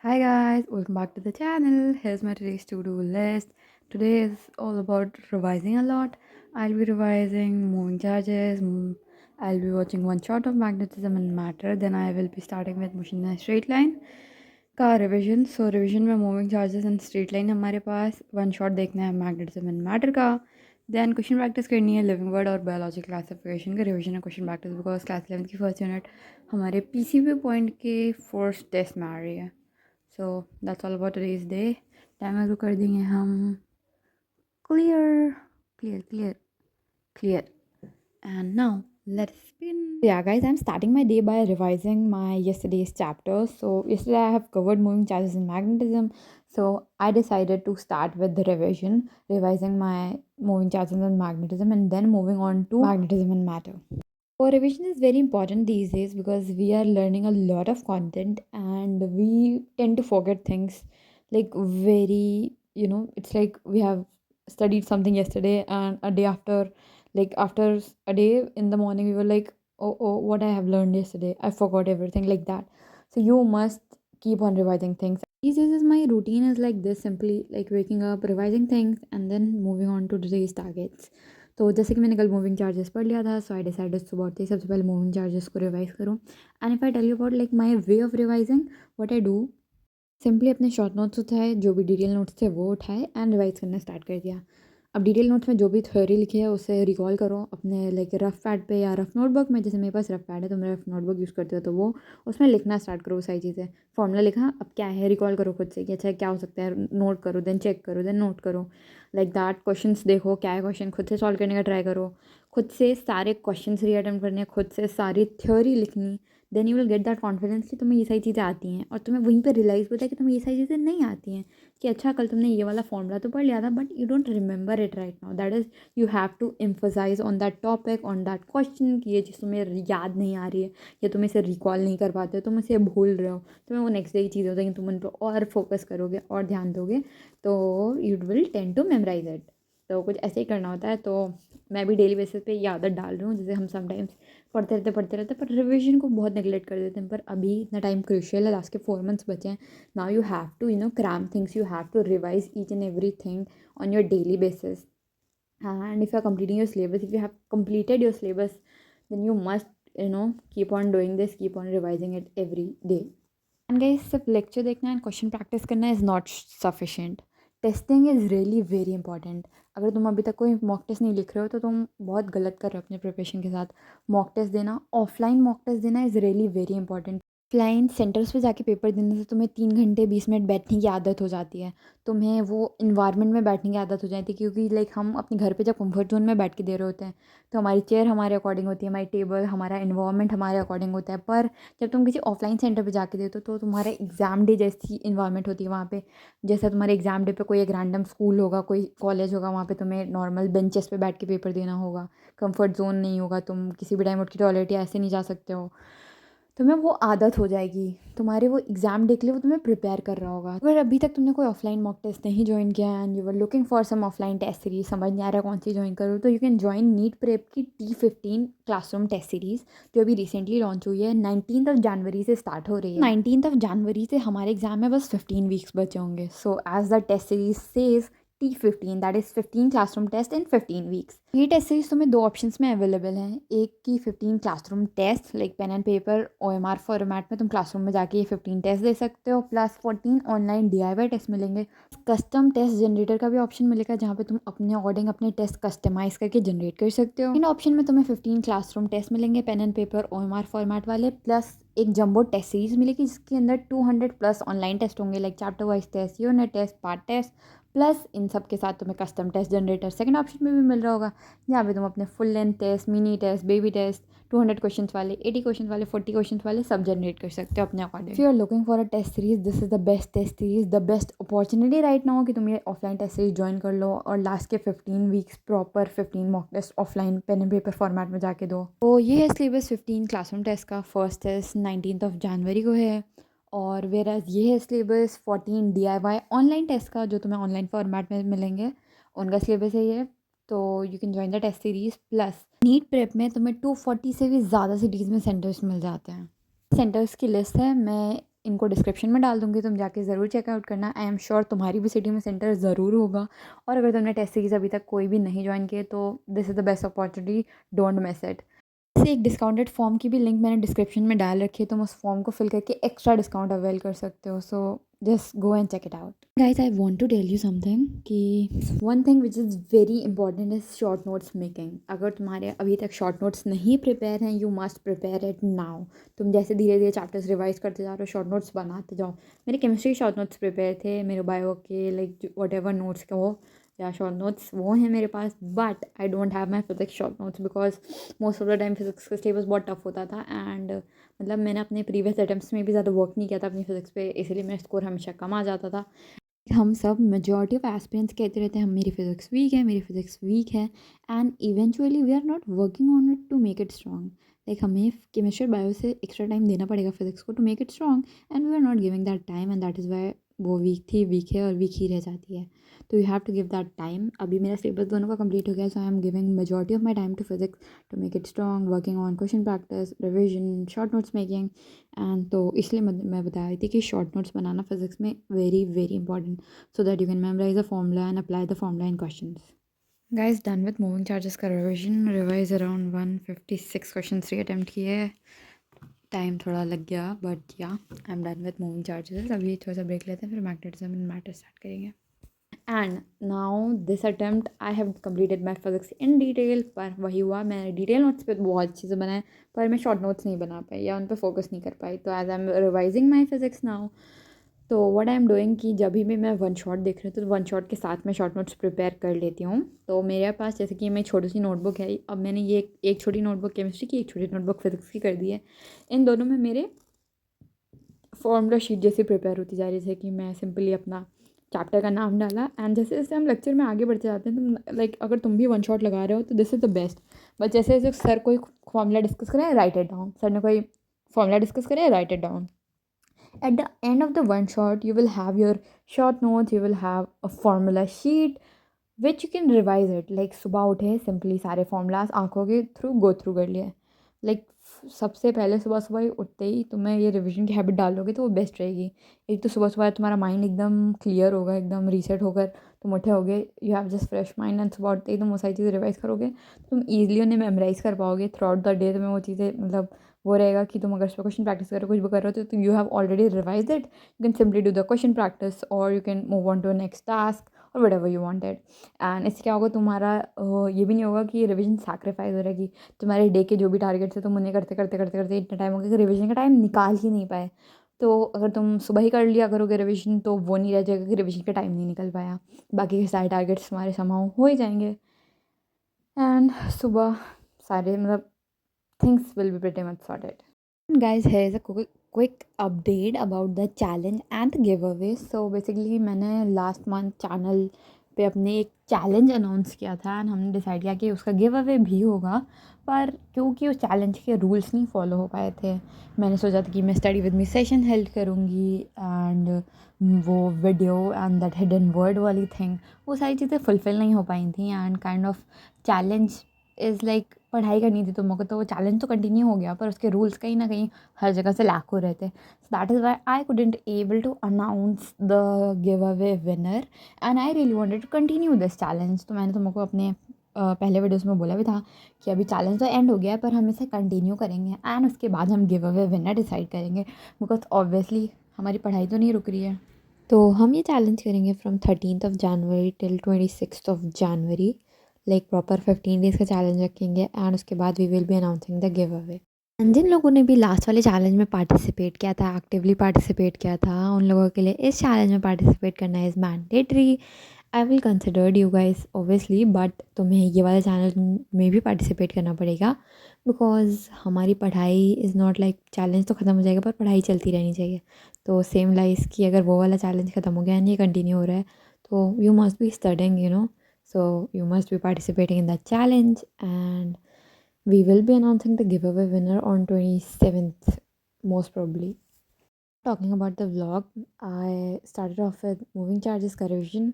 Hi guys, welcome back to the channel. Here's my today's to-do list. Today is all about revising a lot. I'll be revising moving charges. I'll be watching one shot of magnetism and matter. Then I will be starting with motion and straight line का revision. So revision में moving charges and straight line हमारे पास one shot देखना है magnetism and matter का. Then question practice करनी है living word और biology classification का revision है question practice because class 11 की first unit हमारे PCB point के first test में आ रही है. So that's all about today's day. Timer को कर देंगे हम clear, clear, clear, clear. And now let's spin. Yeah, guys, I'm starting my day by revising my yesterday's chapter. So yesterday I have covered moving charges and magnetism. So I decided to start with the revising my moving charges and magnetism, and then moving on to magnetism and matter. So revision is very important these days because we are learning a lot of content and we tend to forget things like it's like we have studied something yesterday and a day after, like after a day in the morning, we were like, oh, what I have learned yesterday, I forgot everything like that. So you must keep on revising things. These days my routine is like this, simply like waking up, revising things, and then moving on to today's targets. तो जैसे कि मैंने कल moving charges पढ़ लिया था, सो I decided सुबह उठते ही सबसे पहले मूविंग चार्जेस को रिवाइज करूँ. And if I tell you about like my way of revising, what I do, simply अपने शॉर्ट नोट्स उठाए, जो भी डिटेल नोट्स थे वो उठाए एंड रिवाइज करना स्टार्ट कर दिया. अब डिटेल नोट्स में जो भी थ्योरी लिखी है उसे रिकॉल करो अपने लाइक रफ पैड पे या रफ नोटबुक में. जैसे मेरे पास रफ पैड है तो मैं रफ नोटबुक यूज़ करती हूँ, तो वो उसमें लिखना स्टार्ट करो. वो सारी चीज़ें फॉर्मूला लिखा, अब क्या है रिकॉल करो खुद से कि अच्छा क्या हो सकता है, नोट करो, देन चेक करो, देन नोट करो. लाइक दैट क्वेश्चंस देखो क्या है क्वेश्चन, खुद से सॉल्व करने का ट्राई करो, खुद से सारे क्वेश्चन रीअटेम्प्ट करने, खुद से सारी थ्योरी लिखनी. Then you will get that confidence कि तुम्हें ये सारी चीज़ें आती हैं, और तुम्हें वहीं पर रियलाइज़ होता है कि तुम्हें ये सारी चीज़ें नहीं आती हैं. कि अच्छा कल तुमने ये वाला फॉर्मूला तो पढ़ लिया था but you don't remember it right now. That is you have to emphasize on that topic, on that question, कि ये चीज़ तुम्हें याद नहीं आ रही है या तुम इसे रिकॉल नहीं कर पाते हो, तुम इसे भूल रहे हो. तुम्हें वो नेक्स्ट डे की चीज़ होता है कि तुम उन पर और फोकस करोगे और ध्यान दोगे, तो you will tend to memorize it. तो कुछ ऐसे ही करना होता है. तो मैं भी डेली बेसिस पे ये आदत डाल रही हूँ. जैसे हम समटाइम्स पढ़ते रहते पर रिविजन को बहुत नेगलेक्ट कर देते हैं. पर अभी इतना टाइम क्रूशियल है, लास्ट के 4 months बचे हैं. Now you have to cram things, you have to revise each and everything on your daily basis. And if you are completing your syllabus, if you have completed your syllabus, then you must keep on doing this, keep on revising it every day. And guys, सिर्फ lecture देखना and question practice करना is not sufficient. Testing is really very important. अगर तुम अभी तक कोई mock test नहीं लिख रहे हो तो तुम बहुत गलत कर रहे हो अपने प्रिपरेशन के साथ. मॉक टेस्ट देना, ऑफलाइन मॉक टेस्ट देना is really very important. Offline centres पे जाके पेपर देने से तुम्हें 3 घंटे 20 मिनट बैठने की आदत हो जाती है. तुम्हें वो इन्वायरमेंट में बैठने की आदत हो जाती है, क्योंकि लाइक हम अपने घर पे जब कंफर्ट जोन में बैठ के दे रहे होते हैं तो हमारी चेयर हमारे अकॉर्डिंग होती है, हमारी टेबल, हमारा इन्वायरमेंट हमारे अकॉर्डिंग होता है. पर जब तुम किसी ऑफलाइन सेंटर पे जाके देते हो तो तुम्हारे एग्ज़ाम डे जैसी इन्वायरमेंट होती है वहाँ पे. जैसे तुम्हारे एग्ज़ाम डे पे कोई एक रैंडम स्कूल होगा, कोई कॉलेज होगा, वहाँ पे तुम्हें नॉर्मल बेंचेस पे बैठ के पेपर देना होगा. कंफर्ट जोन नहीं होगा, तुम किसी भी टाइम उठ के टॉयलेट या ऐसे नहीं जा सकते हो. तुम्हें वो आदत हो जाएगी, तुम्हारे वो एग्ज़ाम डे के लिए वो तुम्हें प्रिपेयर कर रहा होगा. अगर अभी तक तुमने कोई ऑफलाइन मॉक टेस्ट नहीं ज्वाइन किया and you were looking for some offline test series, समझ नहीं आ रहा कौन सी ज्वाइन करो, तो you can join NEET prep की T15 क्लासरूम टेस्ट सीरीज़, जो अभी रिसेंटली लॉन्च हुई है. 19 जनवरी से स्टार्ट हो रही है. 19 जनवरी से हमारे एग्जाम में बस 15 weeks बचे होंगे. So as the test series says T15, that is 15 classroom test in 15 weeks. ये टेस्ट सीरीज तुम्हें 2 ऑप्शंस में अवेलेबल हैं. एक की 15 classroom test like pen and paper OMR format में तुम क्लासरूम में जाके ये 15 टेस्ट दे सकते हो, प्लस 14 ऑनलाइन DIY टेस्ट मिलेंगे. कस्टम टेस्ट जनरेटर का भी ऑप्शन मिलेगा जहाँ पे तुम अपने अकॉर्डिंग अपने टेस्ट कस्टमाइज करके जनरेट कर सकते हो. इन ऑप्शन में तुम्हें 15 क्लासरूम टेस्ट मिलेंगे pen and paper OMR format वाले, प्लस एक जंबो टेस्ट सीरीज मिलेगी जिसके अंदर 200+ ऑनलाइन टेस्ट होंगे, like chapter wise test, unit test, part test, plus इन सब के साथ तुम्हें custom test generator second option में भी मिल रहा होगा, जहाँ पे तुम अपने full length test, mini test, baby test, 200 questions वाले, 80 क्वेश्चंस वाले, 40 क्वेश्चंस वाले सब जनरेट कर सकते हो अपने according. If you are looking for a test series, this is the best test series, the best opportunity right now कि तुम ये ऑफलाइन टेस्ट सीरीज ज्वाइन कर लो और लास्ट के 15 weeks proper 15 mock test offline pen and paper format में जाके दो. तो ये है सिलेबस 15 क्लासरूम टेस्ट का. फर्स्ट टेस्ट 19 जनवरी को है, और वेराज ये है सिलेबस 14 DIY ऑनलाइन टेस्ट का, जो तुम्हें ऑनलाइन फॉर्मेट में मिलेंगे, उनका सिलेबस है ये. तो you can join the test series. Plus NEET prep में तुम्हें 240 से भी ज़्यादा सिटीज़ में सेंटर्स मिल जाते हैं. सेंटर्स की लिस्ट है, मैं इनको डिस्क्रिप्शन में डाल दूँगी, तुम जाके ज़रूर चेकआउट करना। आई एम श्योर तुम्हारी भी सिटी में सेंटर ज़रूर होगा। और अगर तुमने टेस्ट सीरीज़ अभी तक कोई भी नहीं ज्वाइन किए तो this is the best opportunity, don't miss it. से एक डिस्काउंटेड फॉर्म की भी लिंक मैंने डिस्क्रिप्शन में डाल रखी है, तुम उस फॉर्म को फिल करके एक्स्ट्रा डिस्काउंट अवेल कर सकते हो। So just go and check it out. Guys, I want to tell you something कि one thing which is very important is short notes making. अगर तुम्हारे अभी तक शॉर्ट नोट्स नहीं प्रिपेयर हैं, you must prepare it now. तुम जैसे धीरे धीरे चैप्टर्स रिवाइज करते जा रहे हो, शॉर्ट नोट्स बनाते जाओ। मेरे केमिस्ट्री शॉर्ट नोट्स प्रिपेयर थे, मेरे बायो के लाइक वट एवर नोट्स के वो या शॉर्ट नोट्स वो हैं मेरे पास, but I don't have my physics short notes because most of the time physics का सिलेबस बहुत टफ होता था। एंड मतलब मैंने अपने प्रीवियस अटैम्प्ट्स में भी ज़्यादा वर्क नहीं किया था अपनी फिजिक्स पे, इसलिए मेरा स्कोर हमेशा कम आ जाता था। हम सब मेजॉरिटी ऑफ एस्पिरेंट्स कहते रहते हैं हम मेरी फिजिक्स वीक है, मेरी फिजिक्स वीक है, and eventually we are not working on it to make it strong. Like हमें केमिस्ट्री बायो से एक्स्ट्रा टाइम देना पड़ेगा फिजिक्स को to make it strong, and we are not giving that time, and that is why वो weak थी, weak है और weak ही रह जाती है। तो you have to give that time. अभी मेरा सिलेबस दोनों का कंप्लीट हो गया, so I am giving majority of my time to physics to make it strong, working on question practice, revision, short notes making. And तो इसलिए मैं बता रही थी कि शॉर्ट नोट्स बनाना फिजिक्स में very very important, so that you can memorize the formula and apply the formula in questions. Guys, done with moving charges का revision. Revise around 156 questions 3 attempt किए, टाइम थोड़ा लग गया बट या I am done with moving charges. अभी थोड़ा सा break लेते हैं, फिर मैग्नेटिज्म एंड मैटर स्टार्ट करेंगे। And now this attempt I have completed my physics in detail. पर वही हुआ, मैंने डिटेल नोट्स पे बहुत चीज़ें बनाए पर मैं शॉर्ट नोट्स नहीं बना पाई या उन पर फोकस नहीं कर पाई। तो as I am revising my physics now, तो व्हाट आई एम डूइंग कि जब भी मैं वन शॉट देख रही हूँ तो वन शॉट के साथ मैं शॉर्ट नोट्स प्रिपेयर कर लेती हूँ। तो मेरे पास जैसे कि मैं छोटी सी नोटबुक है, अब मैंने ये एक छोटी नोटबुक केमिस्ट्री की, एक छोटी नोटबुक फिजिक्स की कर दी है। इन दोनों में मेरे फॉर्मूला शीट जैसी प्रिपेयर होती जा रही है कि मैं सिंपली अपना चैप्टर का नाम डाला, एंड जैसे जैसे हम लेक्चर में आगे बढ़ते जाते हैं तो लाइक अगर तुम भी वन शॉट लगा रहे हो तो this is the best. But जैसे जैसे सर कोई फॉर्मूला डिस्कस करें, राइट इट डाउन, सर ने कोई फॉर्मूला डिस्कस करें, right it down. At the end of the one shot, you will have your short notes, you will have a formula sheet which you can revise it. Like सुबह उठे simply सारे formulas आंखों के through go through कर लिए। Like सबसे पहले सुबह सुबह ही उठते ही तुम्हें ये रिवीजन की हैबिट डालोगे तो वो बेस्ट रहेगी। एक तो सुबह सुबह तुम्हारा माइंड एकदम क्लियर होगा, एकदम रीसेट होकर तुम उठे होगे, you have just fresh mind, and सुबह उठते ही तुम वो सारी चीज़ें रिवाइज करोगे, तुम ईजिली उन्हें मेमोराइज कर पाओगे थ्रू आउट द डे। तुम्हें वो चीज़ें मतलब वो रहेगा कि तुम अगर उस पर क्वेश्चन प्रैक्टिस करो, कुछ भी कर रहे हो तो you have already revise it, you can simply do the question practice और you can move on to next task और whatever you wanted. And इससे क्या होगा, तुम्हारा ये भी नहीं होगा कि रिविजन सैक्रिफाइस हो रहेगी। तुम्हारे डे के जो भी टारगेट्स है तुम उन्हें करते करते करते करते इतना टाइम होगा कि रिविजन का टाइम निकाल ही नहीं पाए। तो अगर तुम सुबह ही कर लिया करोगे रिविजन तो वो नहीं रह जाएगा कि रिविजन का टाइम नहीं निकल पाया, बाकी के सारे टारगेट्स तुम्हारे समाउ हो ही जाएंगे। एंड सुबह सारे मतलब things will be pretty much sorted. And guys, here is a quick update about the challenge and the giveaway. So basically मैंने लास्ट मंथ चैनल पे अपने एक चैलेंज अनाउंस किया था एंड हमने डिसाइड किया कि उसका गिव अवे भी होगा, पर क्योंकि उस चैलेंज के रूल्स नहीं फॉलो हो पाए थे, मैंने सोचा था कि मैं study with me session held करूँगी एंड वो video and that hidden word वाली थिंग, वो सारी चीज़ें फुलफ़िल नहीं हो पाई थी। And kind of challenge is like पढ़ाई करनी थी तुम को, तो वो चैलेंज तो कंटिन्यू हो गया पर उसके रूल्स कहीं ना कहीं हर जगह से लैक हो रहे थे। So that is why I couldn't able to announce the giveaway winner and I really wanted to continue this challenge. तो मैंने तुमको अपने पहले वीडियोस में बोला भी था कि अभी चैलेंज तो एंड हो गया है पर हम इसे कंटिन्यू करेंगे एंड उसके बाद हम गिव अवे विनर डिसाइड करेंगे, बिकॉज ऑब्वियसली हमारी पढ़ाई तो नहीं रुक रही है। तो हम ये चैलेंज करेंगे from 13th of January till 26th of January, like proper 15 days का चैलेंज रखेंगे एंड उसके बाद we will be announcing the giveaway. And जिन लोगों ने भी लास्ट वाले चैलेंज में पार्टिसिपेट किया था, एक्टिवली पार्टिसिपेट किया था, उन लोगों के लिए इस चैलेंज में पार्टिसिपेट करना is mandatory. I will considered you guys obviously, but तुम्हें ये वाला चैलेंज में भी पार्टिसिपेट करना पड़ेगा बिकॉज हमारी पढ़ाई इज़ नॉट लाइक चैलेंज तो ख़त्म हो जाएगा पर पढ़ाई चलती रहनी चाहिए। तो सेम लाइस कि अगर वो वाला चैलेंज ख़त्म हो गया एंड ये कंटिन्यू हो रहा है तो you must be studying, you know, so you must be participating in that challenge and we will be announcing the giveaway winner on 27th most probably. Talking about the vlog, I started off with moving charges का revision,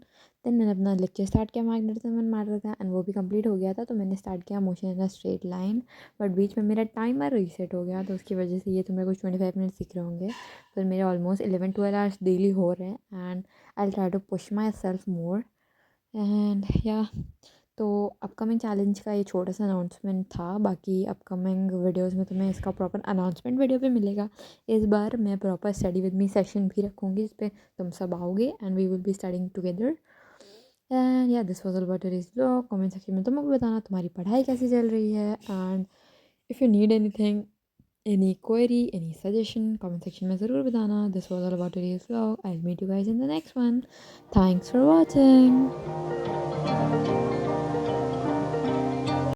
then मैंने अपना lecture start किया magnetism and matter का, and वो भी complete हो गया था। तो मैंने स्टार्ट किया motion in a straight line, but बीच में मेरा टाइमर रीसेट हो गया, तो उसकी वजह से ये तो मेरे कुछ 25 मिनट्स दिख रहे होंगे, पर मेरे ऑलमोस्ट 11-12 आवर्स डेली हो रहे हैं, and I try to push myself more. And या तो अपकमिंग चैलेंज का ये छोटा सा अनाउंसमेंट था। बाकी अपकमिंग वीडियोस में तुम्हें इसका प्रॉपर अनाउंसमेंट वीडियो भी मिलेगा। इस बार मैं proper study with me session भी रखूँगी, जिस पे तुम सब आओगे and we will be studying together. And yeah this was all about today's vlog. Comment section में तुम भी बताना तुम्हारी पढ़ाई कैसी चल रही है, and if you need anything, any query, any suggestion, comment section में ज़रूर बताना। This was all about today's vlog. I'll meet you guys in the next one. Thanks for watching.